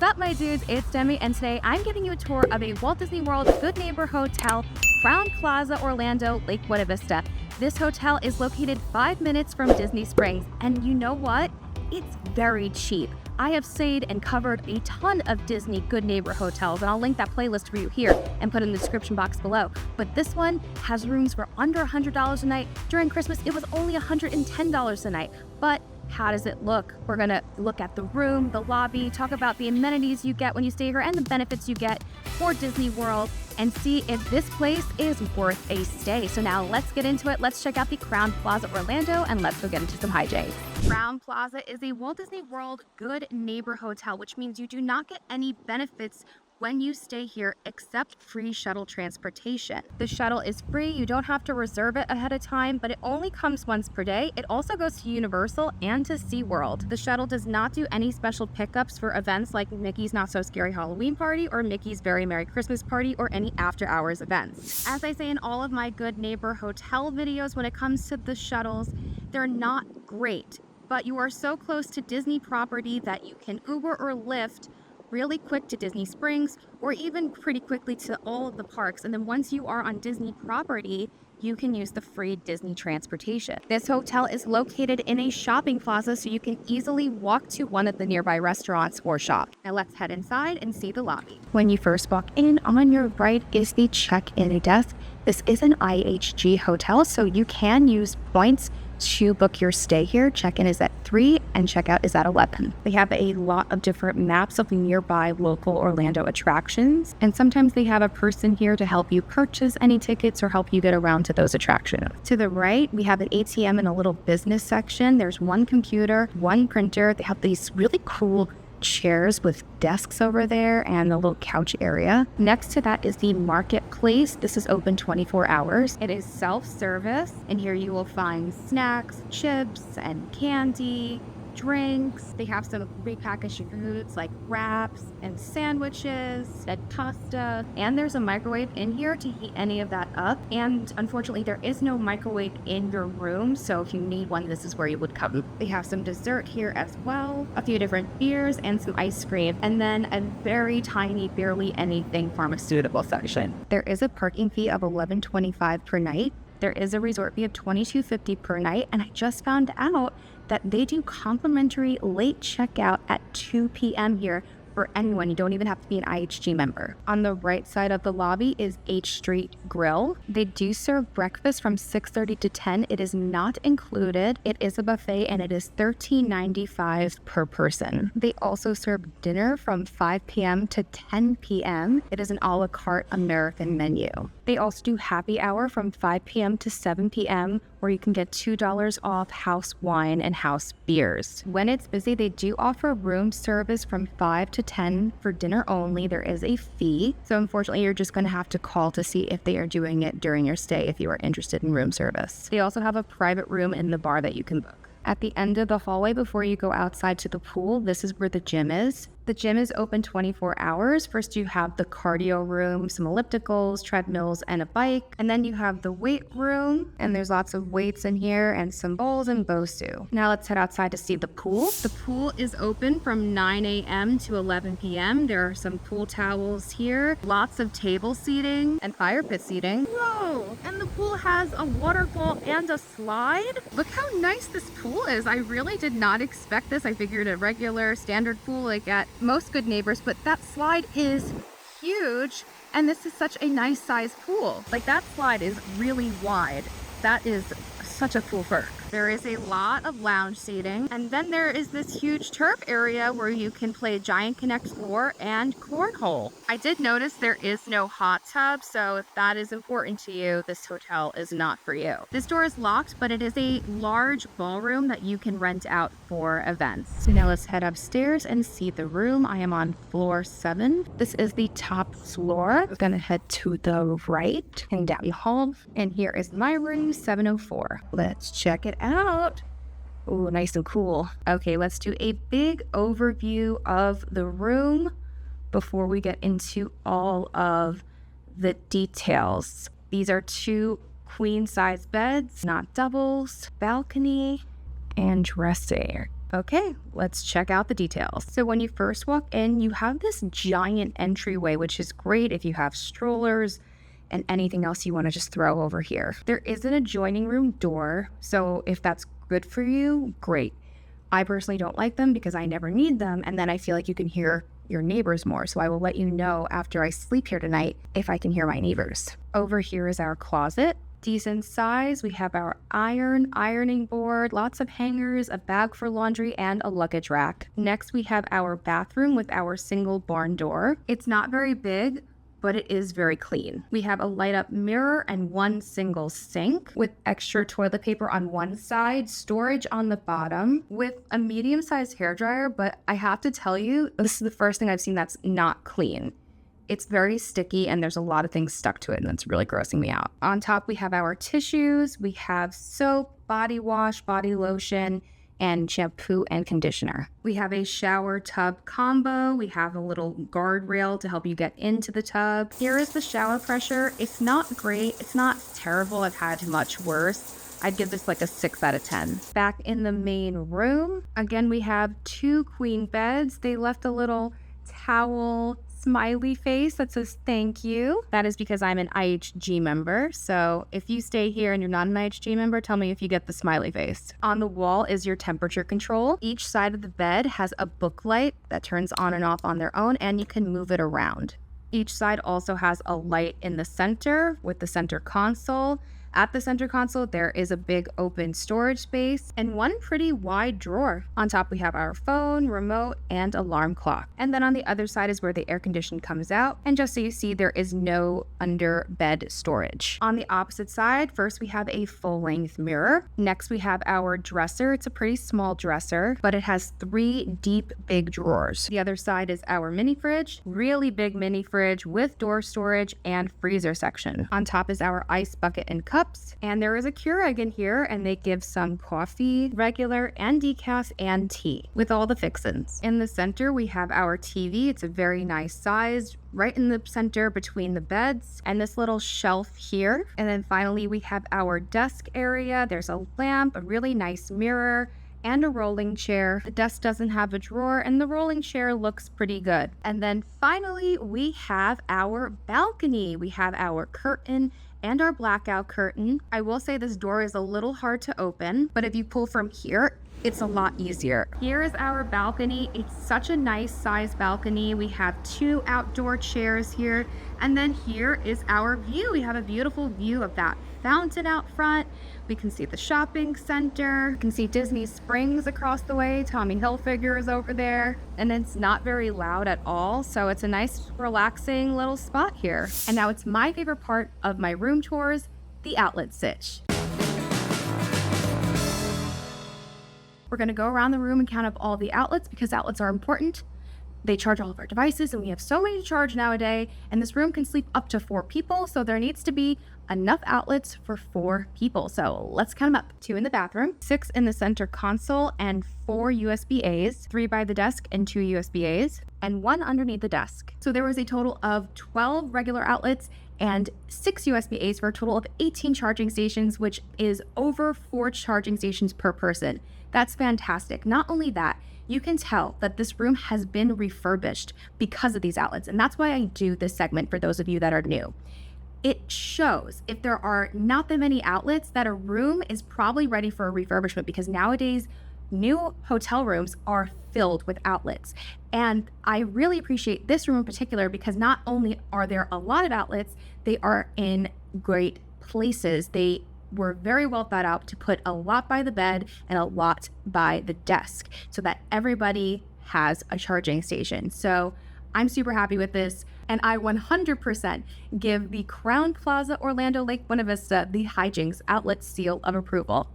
up, my dudes? It's Demi, and today I'm giving you a tour of a Walt Disney World Good Neighbor Hotel, Crown Plaza Orlando, Lake Buena Vista. This hotel is located 5 minutes from Disney Springs, and you know what? It's very cheap. I have stayed and covered a ton of Disney Good Neighbor hotels, and I'll link that playlist for you here and put it in the description box below. But this one has rooms for under $100 a night. During Christmas, it was only $110 a night. But how does it look? We're gonna look at the room, the lobby, talk about the amenities you get when you stay here and the benefits you get for Disney World, and see if this place is worth a stay. So now let's get into it. Let's check out the Crown Plaza Orlando, and let's go get into some hijinks. Crown Plaza is a Walt Disney World Good Neighbor Hotel, which means you do not get any benefits when you stay here except free shuttle transportation. The shuttle is free. You don't have to reserve it ahead of time, but it only comes once per day. It also goes to Universal and to SeaWorld. The shuttle does not do any special pickups for events like Mickey's Not So Scary Halloween Party or Mickey's Very Merry Christmas Party or any after hours events. As I say in all of my Good Neighbor Hotel videos, when it comes to the shuttles, they're not great, but you are so close to Disney property that you can Uber or Lyft really quick to Disney Springs, or even pretty quickly to all of the parks. And then once you are on Disney property, you can use the free Disney transportation. This hotel is located in a shopping plaza, so you can easily walk to one of the nearby restaurants or shop. Now let's head inside and see the lobby. When you first walk in, on your right is the check-in desk. This is an IHG hotel, so you can use points to book your stay here. Check-in is at 3 and checkout is at 11. They have a lot of different maps of nearby local Orlando attractions, and sometimes they have a person here to help you purchase any tickets or help you get around to those attractions. To the right, we have an ATM and a little business section. There's one computer, one printer. They have these really cool chairs with desks over there and a little couch area. Next to that is the marketplace. This is open 24 hours. It is self-service, and here you will find snacks, chips, and candy, drinks. They have some prepackaged foods like wraps and sandwiches and pasta, and there's a microwave in here to heat any of that up. And unfortunately, there is no microwave in your room, so if you need one, this is where you would come. They have some dessert here as well, a few different beers and some ice cream, and then a very tiny, barely anything pharmaceutical section. There is a parking fee of $11.25 per night. There is a resort fee of $22.50 per night, and I just found out that they do complimentary late checkout at 2 p.m. here for anyone. You don't even have to be an IHG member. On the right side of the lobby is H Street Grill. They do serve breakfast from 6:30 to 10. It is not included. It is a buffet, and it is $13.95 per person. They also serve dinner from 5 p.m. to 10 p.m. It is an a la carte American menu. They also do happy hour from 5 p.m. to 7 p.m. where you can get $2 off house wine and house beers. When it's busy, they do offer room service from 5 to 10 for dinner only. There is a fee, so unfortunately you're just going to have to call to see if they are doing it during your stay if you are interested in room service. They also have a private room in the bar that you can book. At the end of the hallway before you go outside to the pool, this is where the gym is. The gym is open 24 hours. First, you have the cardio room, some ellipticals, treadmills, and a bike. And then you have the weight room, and there's lots of weights in here and some bowls and Bosu. Now let's head outside to see the pool. The pool is open from 9 a.m. to 11 p.m. There are some pool towels here, lots of table seating and fire pit seating. Whoa! And the pool has a waterfall and a slide. Look how nice this pool is. I really did not expect this. I figured a regular standard pool like at most Good Neighbors, but that slide is huge, and this is such a nice size pool. Like, that slide is really wide. That is such a cool perk. There is a lot of lounge seating, and then there is this huge turf area where you can play Giant Connect 4 and Cornhole. I did notice there is no hot tub, so if that is important to you, this hotel is not for you. This door is locked, but it is a large ballroom that you can rent out for events. So now let's head upstairs and see the room. I am on floor 7. This is the top floor. I'm gonna head to the right and down the hall, and here is my room, 704. Let's check it out. Oh, nice and cool. Okay, let's do a big overview of the room before we get into all of the details. These are 2 queen size beds, not doubles, balcony, and dresser. Okay, let's check out the details. So when you first walk in, you have this giant entryway, which is great if you have strollers and anything else you want to just throw over here. There is an adjoining room door, so if that's good for you, great. I personally don't like them because I never need them, and then I feel like you can hear your neighbors more, so I will let you know after I sleep here tonight if I can hear my neighbors. Over here is our closet. Decent size. We have our ironing board, lots of hangers, a bag for laundry, and a luggage rack. Next, we have our bathroom with our single barn door. It's not very big, but it is very clean. We have a light up mirror and one single sink with extra toilet paper on one side, storage on the bottom, with a medium-sized hairdryer, but I have to tell you, this is the first thing I've seen that's not clean. It's very sticky and there's a lot of things stuck to it and that's really grossing me out. On top, we have our tissues, we have soap, body wash, body lotion, and shampoo and conditioner. We have a shower tub combo. We have a little guardrail to help you get into the tub. Here is the shower pressure. It's not great. It's not terrible. I've had much worse. I'd give this like a 6 out of 10. Back in the main room, again, we have 2 queen beds. They left a little towel smiley face that says thank you. That is because I'm an IHG member. So if you stay here and you're not an IHG member, tell me if you get the smiley face. On the wall is your temperature control. Each side of the bed has a book light that turns on and off on their own, and you can move it around. Each side also has a light in the center with the center console. At the center console, there is a big open storage space and one pretty wide drawer. On top, we have our phone, remote, and alarm clock. And then on the other side is where the air condition comes out. And just so you see, there is no under bed storage. On the opposite side, first we have a full-length mirror. Next, we have our dresser. It's a pretty small dresser, but it has 3 deep, big drawers. The other side is our mini fridge, really big mini fridge with door storage and freezer section. On top is our ice bucket and cup. And there is a Keurig in here, and they give some coffee, regular and decaf, and tea with all the fixins. In the center, we have our TV. It's a very nice size, right in the center between the beds, and this little shelf here. And then finally, we have our desk area. There's a lamp, a really nice mirror, and a rolling chair. The desk doesn't have a drawer, and the rolling chair looks pretty good. And then finally, we have our balcony. We have our curtain and our blackout curtain. I will say this door is a little hard to open, but if you pull from here, it's a lot easier. Here is our balcony. It's such a nice size balcony. We have 2 outdoor chairs here. And then here is our view. We have a beautiful view of that fountain out front. We can see the shopping center. You can see Disney Springs across the way. Tommy Hilfiger is over there. And it's not very loud at all. So it's a nice, relaxing little spot here. And now it's my favorite part of my room tours, the outlet sitch. We're gonna go around the room and count up all the outlets because outlets are important. They charge all of our devices and we have so many to charge nowadays, and this room can sleep up to 4 people, so there needs to be enough outlets for 4 people. So let's count them up. 2 in the bathroom, 6 in the center console, and 4 USB-As, 3 by the desk and 2 USB-As, and 1 underneath the desk. So there was a total of 12 regular outlets and 6 USB-As for a total of 18 charging stations, which is over 4 charging stations per person. That's fantastic. Not only that, you can tell that this room has been refurbished because of these outlets. And that's why I do this segment for those of you that are new. It shows if there are not that many outlets that a room is probably ready for a refurbishment, because nowadays new hotel rooms are filled with outlets. And I really appreciate this room in particular because not only are there a lot of outlets, they are in great places. They were very well thought out to put a lot by the bed and a lot by the desk so that everybody has a charging station. So I'm super happy with this, and I 100% give the Crown Plaza Orlando Lake Buena Vista the Hijinx outlet seal of approval.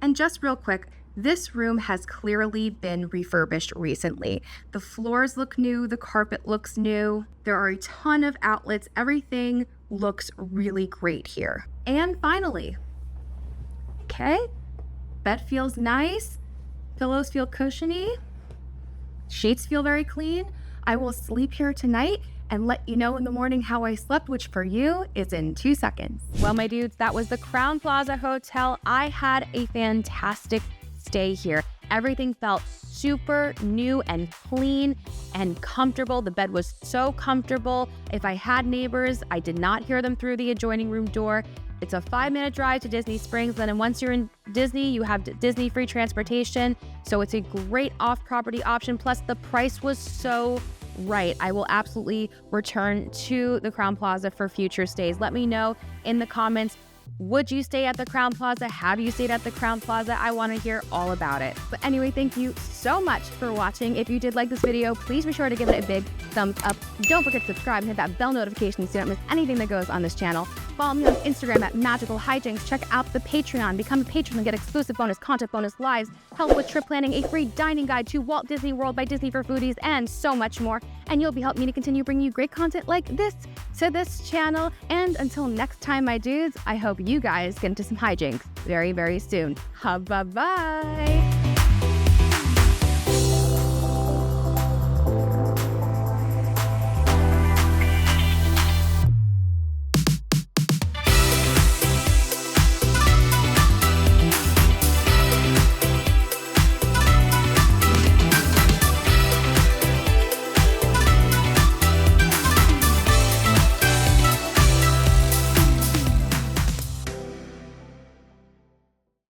And just real quick, this room has clearly been refurbished recently. The floors look new, the carpet looks new, there are a ton of outlets, everything looks really great here. And finally, okay, bed feels nice, pillows feel cushiony, sheets feel very clean. I will sleep here tonight and let you know in the morning how I slept, which for you is in 2 seconds. Well, my dudes, that was the Crown Plaza Hotel. I had a fantastic stay here. Everything felt super new and clean and comfortable. The bed was so comfortable. If I had neighbors, I did not hear them through the adjoining room door. It's a 5-minute drive to Disney Springs. Then once you're in Disney, you have Disney free transportation. So it's a great off-property option. Plus the price was so right. I will absolutely return to the Crown Plaza for future stays. Let me know in the comments, would you stay at the Crown Plaza? Have you stayed at the Crown Plaza? I want to hear all about it. But anyway, thank you so much for watching. If you did like this video, please be sure to give it a big thumbs up. Don't forget to subscribe and hit that bell notification so you don't miss anything that goes on this channel. Follow me on Instagram at Magical Hijinx. Check out the Patreon. Become a patron and get exclusive bonus content, bonus lives, help with trip planning, a free dining guide to Walt Disney World by Disney for Foodies, and so much more. And you'll be helping me to continue bringing you great content like this to this channel. And until next time, my dudes, I hope you guys get into some hijinks very, very soon. Bye-bye.